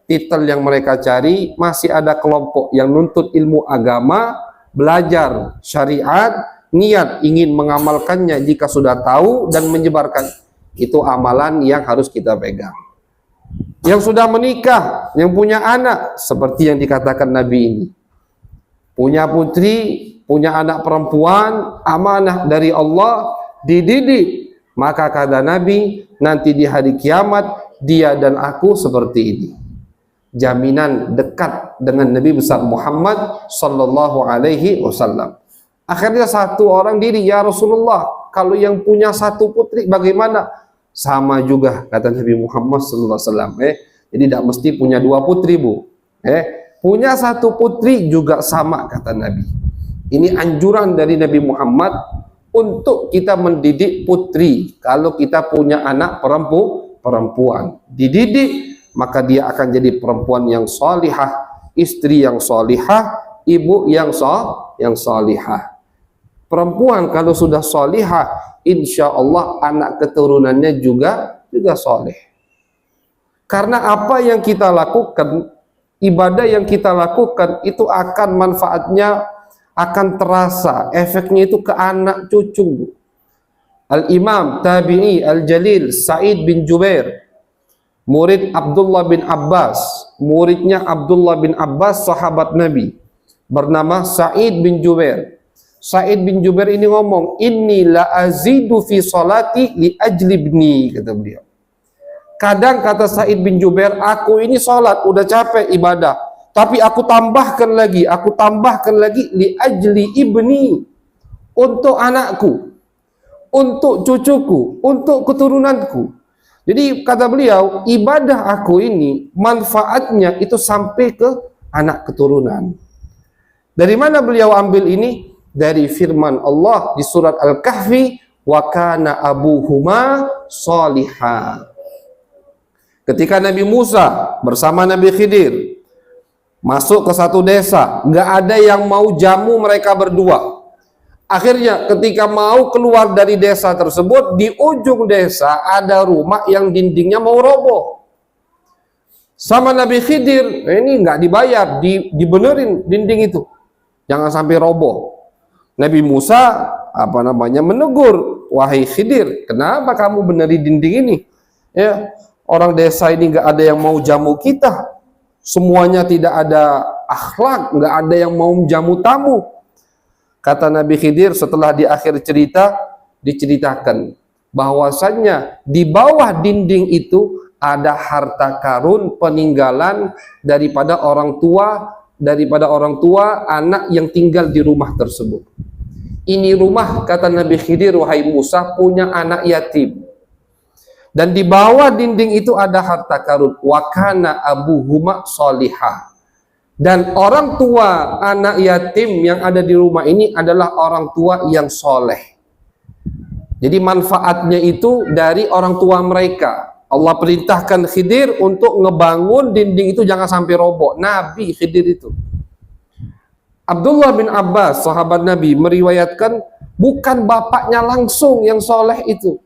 titel yang mereka cari, masih ada kelompok yang nuntut ilmu agama, belajar syariat, niat ingin mengamalkannya jika sudah tahu dan menyebarkan. Itu amalan yang harus kita pegang. Yang sudah menikah, yang punya anak, seperti yang dikatakan Nabi ini, punya putri, punya anak perempuan, amanah dari Allah, dididik. Maka kata Nabi, nanti di hari kiamat, dia dan aku seperti ini. Jaminan dekat dengan Nabi besar Muhammad sallallahu alaihi wasallam. Akhirnya satu orang diri, ya Rasulullah, kalau yang punya satu putri bagaimana? Sama juga kata Nabi Muhammad sallallahu alaihi wasallam. Jadi tidak mesti punya dua putri, Bu. Punya satu putri juga sama kata Nabi. Ini anjuran dari Nabi Muhammad untuk kita mendidik putri. Kalau kita punya anak perempuan, dididik, maka dia akan jadi perempuan yang salihah, istri yang salihah, ibu yang salihah. Perempuan kalau sudah salihah, insya Allah anak keturunannya juga saleh. Karena apa yang kita lakukan, ibadah yang kita lakukan itu akan manfaatnya akan terasa, efeknya itu ke anak cucu. Al-Imam Tabi'i Al-Jalil Sa'id bin Jubair, murid Abdullah bin Abbas, muridnya Abdullah bin Abbas, sahabat Nabi, bernama Sa'id bin Jubair. Sa'id bin Jubair ini ngomong, inni la azidu fi salati li ajli ibni, kata beliau. Kadang kata Sa'id bin Jubair, aku ini sholat, udah capek ibadah, tapi aku tambahkan lagi li ajli ibni, untuk anakku, untuk cucuku, untuk keturunanku. Jadi kata beliau, ibadah aku ini manfaatnya itu sampai ke anak keturunan. Dari mana beliau ambil ini? Dari firman Allah di surat Al-Kahfi, wa kana abuhuma sholiha. Ketika Nabi Musa bersama Nabi Khidir masuk ke satu desa, nggak ada yang mau jamu mereka berdua. Akhirnya ketika mau keluar dari desa tersebut, di ujung desa ada rumah yang dindingnya mau roboh. Sama Nabi Khidir, ini nggak dibayar, dibenerin dinding itu, jangan sampai roboh. Nabi Musa menegur, wahai Khidir, kenapa kamu beneri dinding ini? Ya, orang desa ini nggak ada yang mau jamu kita, semuanya tidak ada akhlak, nggak ada yang mau jamu tamu. Kata Nabi Khidir setelah di akhir cerita diceritakan bahwasannya di bawah dinding itu ada harta karun peninggalan daripada orang tua anak yang tinggal di rumah tersebut. Ini rumah, kata Nabi Khidir, wahai Musa, punya anak yatim. Dan di bawah dinding itu ada harta karun. Wa kana abuhuma sholihah. Dan orang tua anak yatim yang ada di rumah ini adalah orang tua yang soleh. Jadi manfaatnya itu dari orang tua mereka. Allah perintahkan Khidir untuk ngebangun dinding itu jangan sampai roboh. Nabi Khidir itu. Abdullah bin Abbas, sahabat Nabi, meriwayatkan bukan bapaknya langsung yang soleh itu.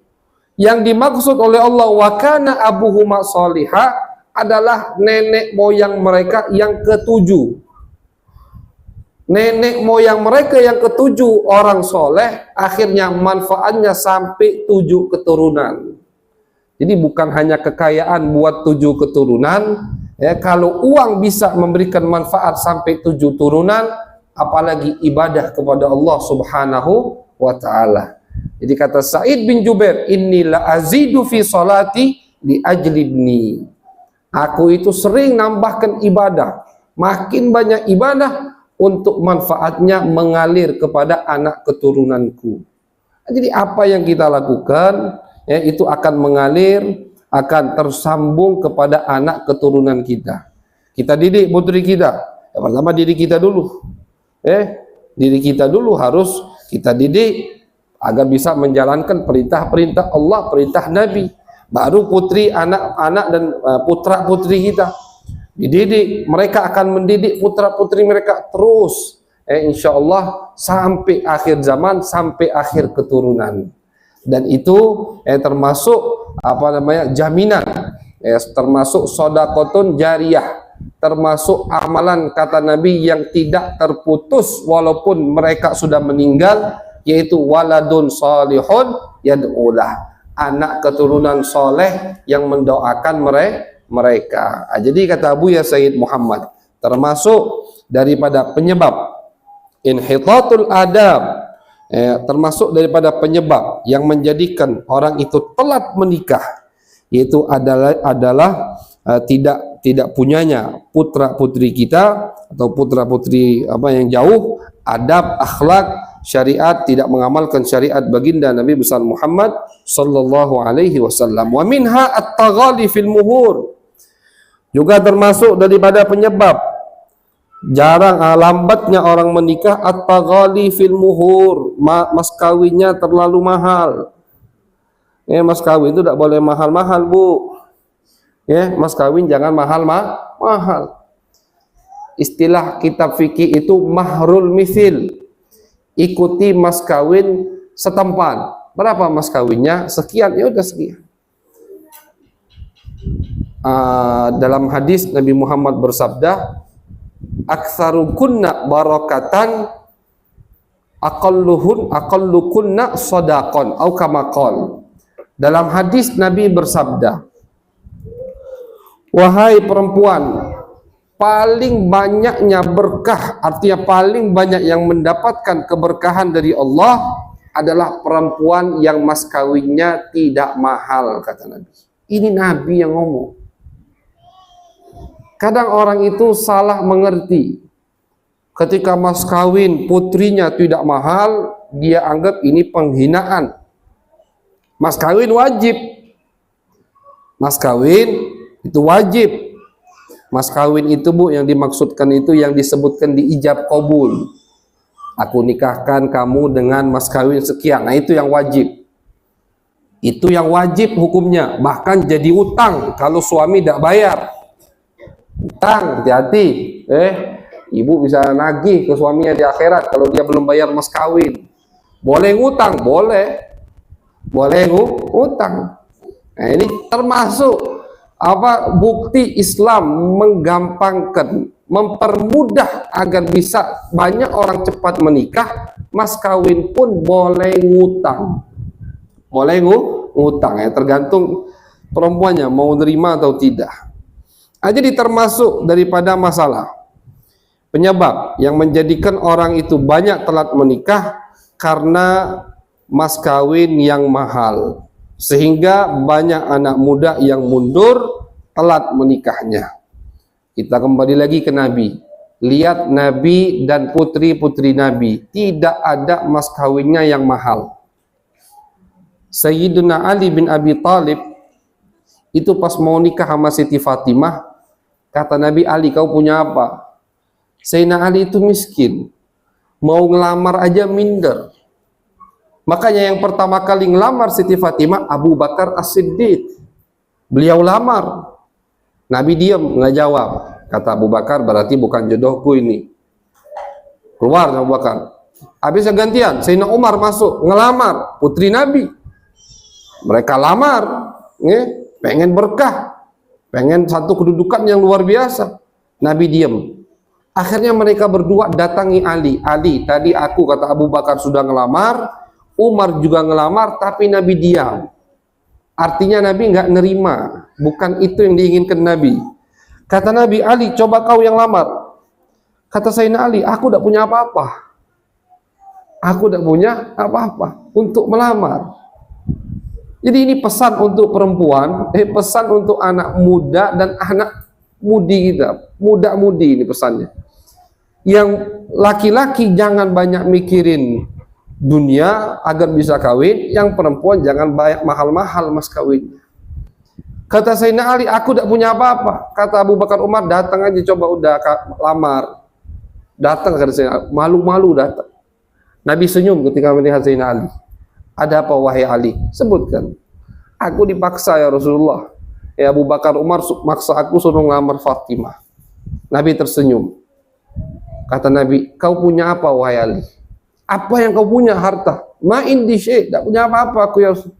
Yang dimaksud oleh Allah, wa kana abuhuma sholihah, adalah nenek moyang mereka yang ketujuh. Nenek moyang mereka yang ketujuh orang soleh, akhirnya manfaatnya sampai 7 keturunan. Jadi bukan hanya kekayaan buat 7 keturunan, ya, kalau uang bisa memberikan manfaat sampai 7 turunan, apalagi ibadah kepada Allah Subhanahu wa ta'ala. Jadi kata Sa'id bin Jubair, inni la azidu fi salati li ajli ibni. Aku itu sering nambahkan ibadah, makin banyak ibadah untuk manfaatnya mengalir kepada anak keturunanku. Jadi apa yang kita lakukan, ya, itu akan mengalir, akan tersambung kepada anak keturunan kita. Kita didik putri kita. Yang pertama diri kita dulu. Diri kita dulu harus kita didik agar bisa menjalankan perintah-perintah Allah, perintah Nabi. Baru putri, anak-anak dan putra putri kita dididik, mereka akan mendidik putra putri mereka terus, insya Allah sampai akhir zaman, sampai akhir keturunan. Dan itu termasuk jaminan, termasuk sodakotun jariyah, termasuk amalan kata Nabi yang tidak terputus walaupun mereka sudah meninggal, yaitu waladun salihun yad'ulah, anak keturunan soleh yang mendoakan mereka. Jadi kata Buya Sayyid Muhammad, termasuk daripada penyebab inhitatul adab, termasuk daripada penyebab yang menjadikan orang itu telat menikah, yaitu adalah tidak punyanya putra putri kita atau putra putri yang jauh adab, akhlak, syariat, tidak mengamalkan syariat baginda Nabi besar Muhammad sallallahu alaihi wasallam. Wa minha at-taghali fil muhur. Juga termasuk daripada penyebab jarang lambatnya orang menikah at-taghali fil muhur, mas kawinnya terlalu mahal. Mas kawin itu tidak boleh mahal-mahal, Bu. Mas kawin jangan mahal-mahal. Istilah kitab fikih itu mahrul mithil. Ikuti mas kawin setempat. Berapa mas kawinnya? Sekian, ya udah sekian. dalam hadis Nabi Muhammad bersabda, aktsarukunna barakatan aqallukunna shadaqan atau kama qala. Dalam hadis Nabi bersabda, wahai perempuan, paling banyaknya berkah, artinya paling banyak yang mendapatkan keberkahan dari Allah adalah perempuan yang mas kawinnya tidak mahal, kata Nabi. Ini Nabi yang ngomong. Kadang orang itu salah mengerti. Ketika mas kawin putrinya tidak mahal, dia anggap ini penghinaan. Mas kawin wajib. Mas kawin itu wajib. Mas kawin itu, Bu, yang dimaksudkan itu yang disebutkan di ijab qabul. Aku nikahkan kamu dengan mas kawin sekian. Nah, itu yang wajib. Itu yang wajib hukumnya. Bahkan jadi utang kalau suami tidak bayar. Utang, hati-hati. Ibu bisa nagih ke suaminya di akhirat kalau dia belum bayar mas kawin. Boleh ngutang? Boleh. Boleh ngutang. Nah, ini termasuk bukti Islam menggampangkan, mempermudah agar bisa banyak orang cepat menikah. Mas kawin pun boleh ngutang. Boleh ngutang, ya, tergantung perempuannya mau nerima atau tidak. Jadi termasuk daripada masalah penyebab yang menjadikan orang itu banyak telat menikah karena mas kawin yang mahal, sehingga banyak anak muda yang mundur telat menikahnya. Kita kembali lagi ke Nabi. Lihat Nabi dan putri-putri Nabi, tidak ada mas kawinnya yang mahal. Sayyidina Ali bin Abi Thalib itu pas mau nikah sama Siti Fatimah, kata Nabi, Ali, kau punya apa? Sayyidina Ali itu miskin, mau ngelamar aja minder. Makanya yang pertama kali ngelamar Siti Fatimah Abu Bakar As-Siddiq. Beliau lamar. Nabi diam, nggak jawab. Kata Abu Bakar, berarti bukan jodohku ini. Keluar Abu Bakar. Habisnya gantian, Sayyidina Umar masuk ngelamar putri Nabi. Mereka lamar, pengen berkah, pengen satu kedudukan yang luar biasa. Nabi diam. Akhirnya mereka berdua datangi Ali. Ali, tadi aku, kata Abu Bakar, sudah ngelamar, Umar juga ngelamar, tapi Nabi diam. Artinya Nabi nggak nerima. Bukan itu yang diinginkan Nabi. Kata Nabi, Ali, coba kau yang lamar. Kata Sayyidina Ali, aku tidak punya apa-apa. Aku tidak punya apa-apa untuk melamar. Jadi ini pesan untuk perempuan, pesan untuk anak muda dan anak mudi kita. Muda-mudi ini pesannya. Yang laki-laki jangan banyak mikirin dunia agar bisa kawin, yang perempuan jangan banyak mahal-mahal mas kawin. Kata Sayyidina Ali, aku tidak punya apa-apa. Kata Abu Bakar Umar, datang aja coba, udah lamar. Datang, kata Sayyidina Ali, malu-malu datang. Nabi senyum ketika melihat Sayyidina Ali. Ada apa wahai Ali? Sebutkan. Aku dipaksa ya Rasulullah. Ya Abu Bakar Umar maksa aku suruh ngelamar Fatimah. Nabi tersenyum. Kata Nabi, kau punya apa wahai Ali? Apa yang kau punya? Harta. Ma indi syai', tidak punya apa-apa aku ya Rasul.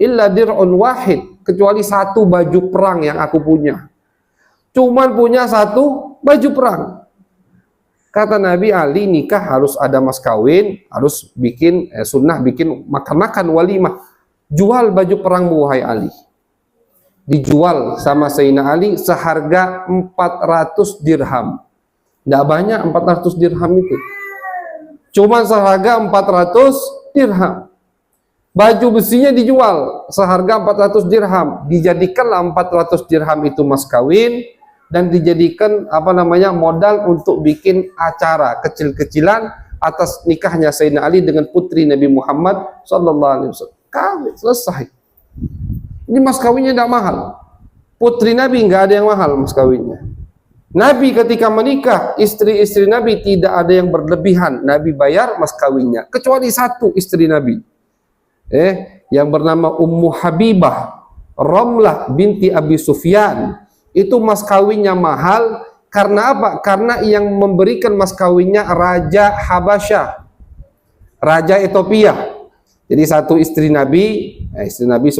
Illa dir'un wahid, kecuali satu baju perang yang aku punya. Cuman punya satu baju perang. Kata Nabi, Ali nikah harus ada mas kawin, harus bikin sunnah, bikin makan-makan walimah. Jual baju perangmu wahai Ali. Dijual sama Sayyidina Ali seharga 400 dirham. Tidak banyak 400 dirham itu. Cuma seharga 400 dirham. Baju besinya dijual seharga 400 dirham. Dijadikanlah 400 dirham itu mas kawin dan dijadikan modal untuk bikin acara kecil-kecilan atas nikahnya Sayyidina Ali dengan putri Nabi Muhammad SAW. Kawin selesai. Ini mas kawinnya tidak mahal. Putri Nabi nggak ada yang mahal mas kawinnya. Nabi ketika menikah, istri-istri Nabi tidak ada yang berlebihan. Nabi bayar mas kawinnya, kecuali satu istri Nabi, yang bernama Ummu Habibah Ramlah binti Abi Sufyan. Itu mas kawinnya mahal karena apa? Karena yang memberikan mas kawinnya Raja Habasyah, Raja Ethiopia. Jadi satu istri Nabi 11,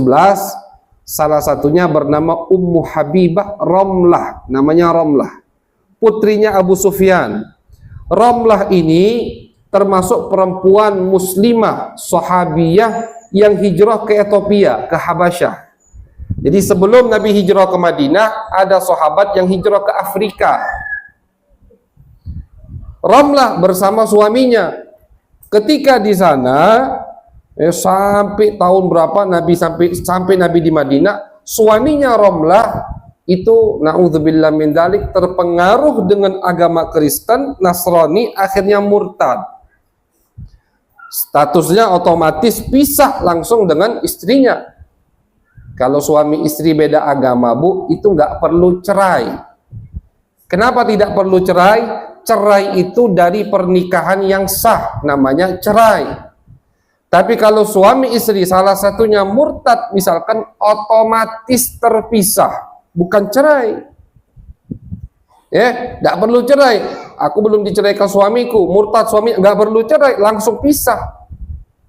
Salah satunya bernama Ummu Habibah Ramlah, namanya Ramlah, putrinya Abu Sufyan. Ramlah ini termasuk perempuan muslimah sahabiyah yang hijrah ke Ethiopia, ke Habasyah. Jadi sebelum Nabi hijrah ke Madinah, ada sahabat yang hijrah ke Afrika. Ramlah bersama suaminya. Ketika di sana, sampai tahun berapa Nabi sampai Nabi di Madinah, suaminya Ramlah itu naudzubillah min dzalik terpengaruh dengan agama Kristen, Nasrani, akhirnya murtad. Statusnya otomatis pisah langsung dengan istrinya. Kalau suami istri beda agama, Bu, itu nggak perlu cerai. Kenapa tidak perlu cerai? Cerai itu dari pernikahan yang sah, namanya cerai. Tapi kalau suami istri salah satunya murtad, misalkan, otomatis terpisah, bukan cerai. Nggak perlu cerai. Aku belum diceraikan suamiku, murtad suami, nggak perlu cerai, langsung pisah.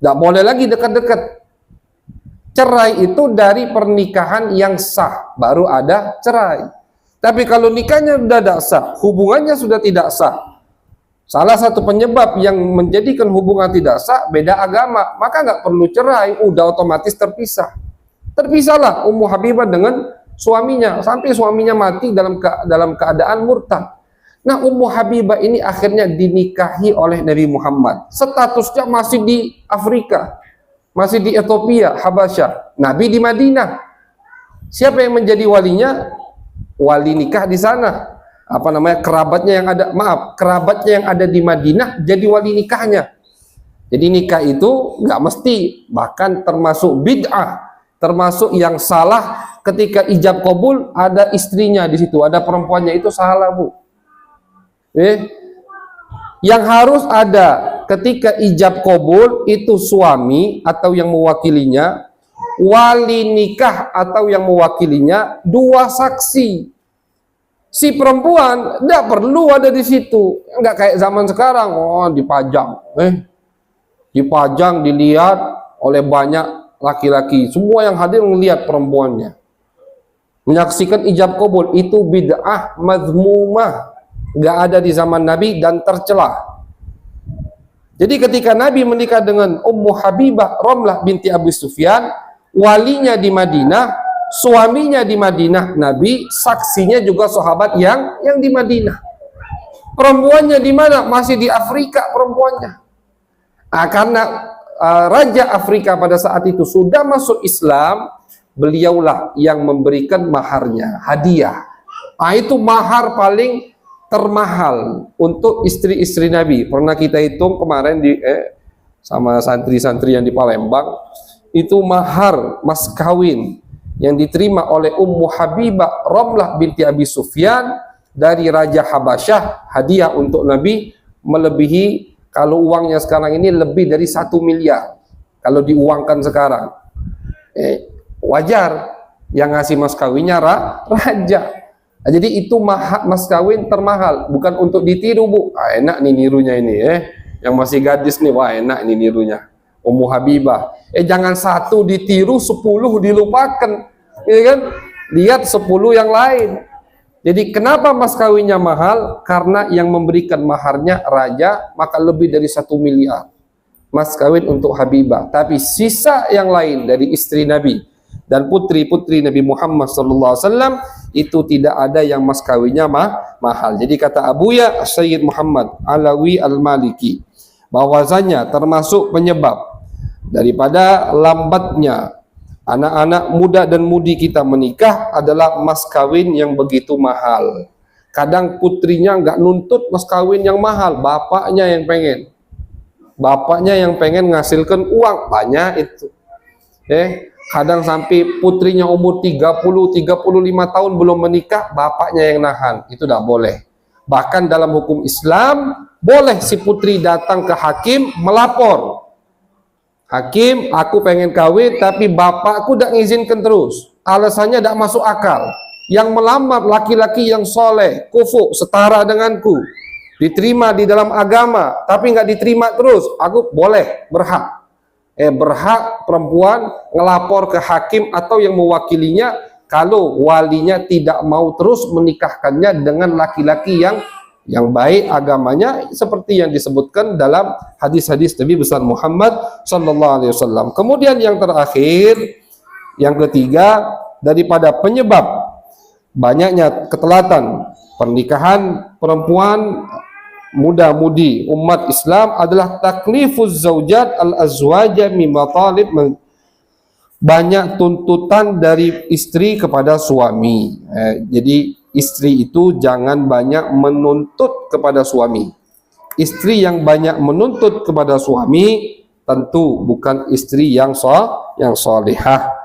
Nggak boleh lagi dekat-dekat. Cerai itu dari pernikahan yang sah, baru ada cerai. Tapi kalau nikahnya sudah tidak sah, hubungannya sudah tidak sah, salah satu penyebab yang menjadikan hubungan tidak sah, beda agama, maka nggak perlu cerai, udah otomatis terpisah. Terpisahlah Ummu Habibah dengan suaminya, sampai suaminya mati dalam keadaan murtad. Nah, Ummu Habibah ini akhirnya dinikahi oleh Nabi Muhammad. Statusnya masih di Afrika, masih di Ethiopia, Habasyah. Nabi di Madinah. Siapa yang menjadi walinya? Wali nikah di sana. Apa namanya? Kerabatnya yang ada di Madinah jadi wali nikahnya. Jadi nikah itu nggak mesti, bahkan termasuk bid'ah, termasuk yang salah ketika ijab kabul ada istrinya di situ, ada perempuannya, itu salah, Bu. Yang harus ada ketika ijab kabul itu suami atau yang mewakilinya, wali nikah atau yang mewakilinya, dua saksi. Si perempuan tidak perlu ada di situ, nggak kayak zaman sekarang, dipajang, dilihat oleh banyak laki-laki, semua yang hadir melihat perempuannya, menyaksikan ijab kabul. Itu bid'ah mazmumah, nggak ada di zaman Nabi dan tercela. Jadi ketika Nabi menikah dengan Ummu Habibah Ramlah binti Abu Sufyan, walinya di Madinah, suaminya di Madinah Nabi, saksinya juga sahabat yang di Madinah. Perempuannya di mana? Masih di Afrika perempuannya. Karena Raja Afrika pada saat itu sudah masuk Islam, beliaulah yang memberikan maharnya, hadiah. Itu mahar paling termahal untuk istri-istri Nabi. Pernah kita hitung kemarin sama santri-santri yang di Palembang, itu mahar mas kawin yang diterima oleh Ummu Habibah Ramlah binti Abi Sufyan dari Raja Habasyah, hadiah untuk Nabi, melebihi, kalau uangnya sekarang ini lebih dari 1 miliar kalau diuangkan sekarang. Wajar yang ngasih mas kawinnya raja. Jadi itu mas kawin termahal, bukan untuk ditiru, Bu. Enak nih nirunya ini, yang masih gadis nih, wah enak nih nirunya. Ummu Habibah. Jangan 1 ditiru, 10 dilupakan, ya kan? Lihat 10 yang lain. Jadi kenapa mas kawinnya mahal? Karena yang memberikan maharnya raja, maka lebih dari 1 miliar mas kawin untuk Habibah. Tapi sisa yang lain dari istri Nabi dan putri-putri Nabi Muhammad SAW itu tidak ada yang mas kawinnya mahal. Jadi kata Abuya Sayyid Muhammad Alawi Al-Maliki, bahwasanya termasuk penyebab daripada lambatnya anak-anak muda dan mudi kita menikah adalah mas kawin yang begitu mahal. Kadang putrinya nggak nuntut mas kawin yang mahal, bapaknya yang pengen. Bapaknya yang pengen ngasilkan uang, banyak itu. Kadang sampai putrinya umur 30-35 tahun belum menikah, bapaknya yang nahan. Itu tidak boleh. Bahkan dalam hukum Islam, boleh si putri datang ke hakim melapor. Hakim, aku pengen kawin tapi bapakku tidak mengizinkan terus. Alasannya tidak masuk akal. Yang melamar laki-laki yang soleh, kufu, setara denganku, diterima di dalam agama, tapi nggak diterima terus, aku boleh, berhak. berhak perempuan ngelapor ke hakim atau yang mewakilinya kalau walinya tidak mau terus menikahkannya dengan laki-laki yang baik agamanya, seperti yang disebutkan dalam hadis-hadis Nabi besar Muhammad sallallahu alaihi wasallam. Kemudian yang terakhir, yang ketiga, daripada penyebab banyaknya ketelatan pernikahan perempuan muda-mudi umat Islam adalah taklifuz zaujat al-azwaja mimma talib, banyak tuntutan dari istri kepada suami. Jadi istri itu jangan banyak menuntut kepada suami. Istri yang banyak menuntut kepada suami tentu bukan istri yang salihah.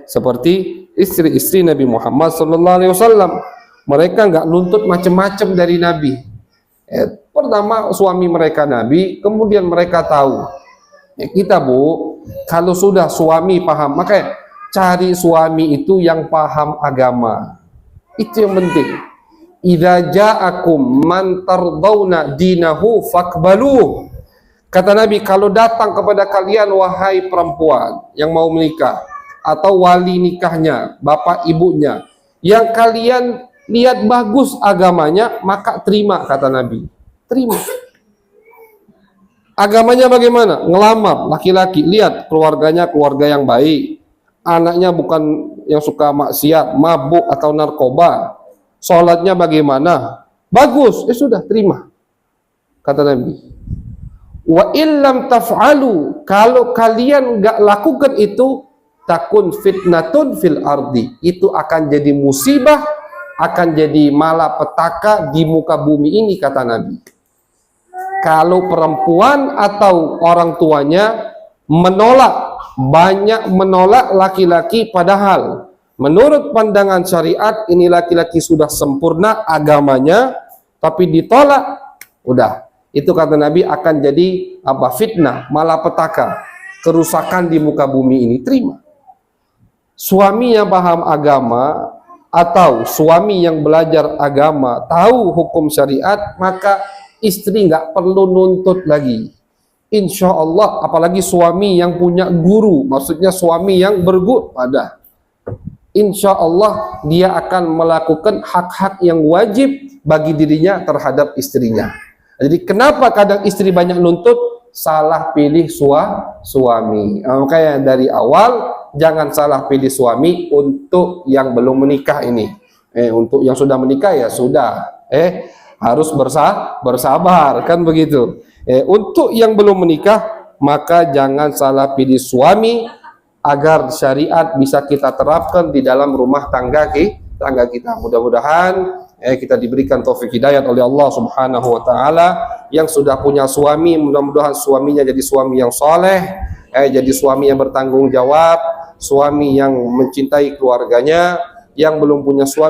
Seperti istri-istri Nabi Muhammad SAW, mereka nggak nuntut macam-macam dari Nabi. Pertama suami mereka Nabi, kemudian mereka tahu. Kita kalau sudah suami paham, makanya cari suami itu yang paham agama. Itu yang penting. Idza ja'akum man tardawna dinahu faqbaluh. Kata Nabi, kalau datang kepada kalian wahai perempuan yang mau menikah atau wali nikahnya, bapak ibunya, yang kalian lihat bagus agamanya, maka terima, kata Nabi. Terima. Agamanya bagaimana? Ngelamar laki-laki, lihat keluarganya keluarga yang baik, anaknya bukan yang suka maksiat, mabuk atau narkoba, sholatnya bagaimana? Bagus, sudah terima, kata Nabi. Wa illam taf'alu, kalau kalian nggak lakukan itu, takun fitnatun fil ardi, itu akan jadi musibah, akan jadi malapetaka di muka bumi ini, kata Nabi. Kalau perempuan atau orang tuanya banyak menolak laki-laki, padahal menurut pandangan syariat ini laki-laki sudah sempurna agamanya, tapi ditolak, udah, itu kata Nabi akan jadi fitnah, malapetaka, kerusakan di muka bumi ini. Terima. Suami yang paham agama atau suami yang belajar agama, tahu hukum syariat, maka istri nggak perlu nuntut lagi. Insya Allah, apalagi suami yang punya guru, maksudnya suami yang berguru, insya Allah dia akan melakukan hak-hak yang wajib bagi dirinya terhadap istrinya. Jadi kenapa kadang istri banyak nuntut? Salah pilih suami. Makanya dari awal jangan salah pilih suami untuk yang belum menikah ini. Untuk yang sudah menikah ya sudah. Harus bersabar, kan begitu. Untuk yang belum menikah, maka jangan salah pilih suami agar syariat bisa kita terapkan di dalam rumah tangga kita. Mudah-mudahan kita diberikan taufik hidayah oleh Allah Subhanahu wa taala. Yang sudah punya suami, mudah-mudahan suaminya jadi suami yang soleh, jadi suami yang bertanggung jawab, suami yang mencintai keluarganya. Yang belum punya suami,